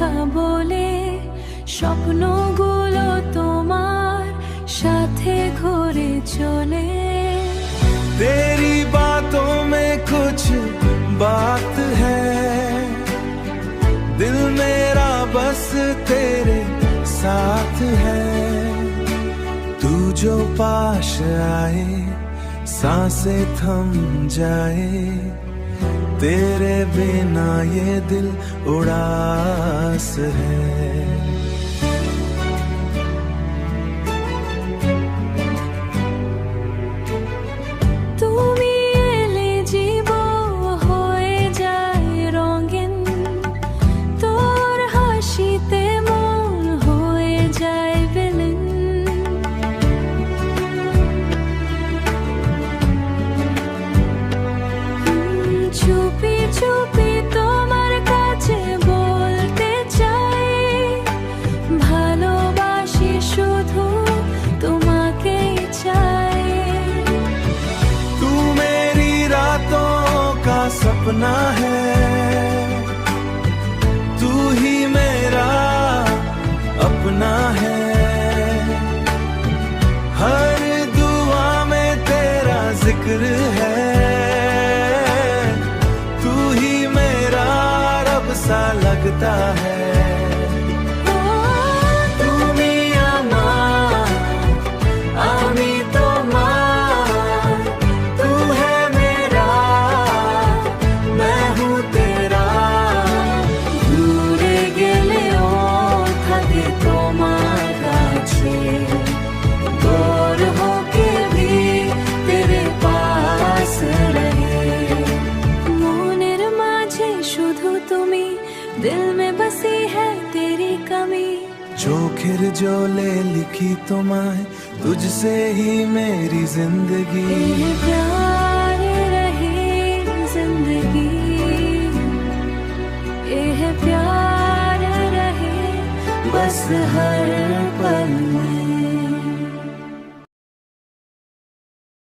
কথা বলে স্বপ্নগুলো তোমার সাথে ঘুরে চলে। तेरी बातों में कुछ बात है, दिल मेरा बस तेरे साथ है। तू जो पास आए सांसें थम जाए, तेरे बिना ये दिल उदास है। তুমি এলে জীবন হয়ে যায় রঙিন, তোর হাসিতে মন হয়ে যায় বিলীন। চুপি চুপি তোমার কাছে বলতে চাই, ভালোবাসি শুধু তোমাকেই চাই। तू मेरी रातों का सपना है, तू ही मेरा अपना है। हर दुआ में तेरा जिक्र है, तू ही मेरा रब सा लगता है। তুমি আমার, আমি তোমার, तू है मेरा, मैं हूँ तेरा। দূরে গেলেও থাকে তোমার কাছে, दूर होके भी तेरे पास रहे। মনের মাঝে শুধু তুমি, दिल में बसी है तेरी कमी। चोखिर जो ले लिखी तुम्हें, तुझसे ही मेरी जिंदगी। ये प्यार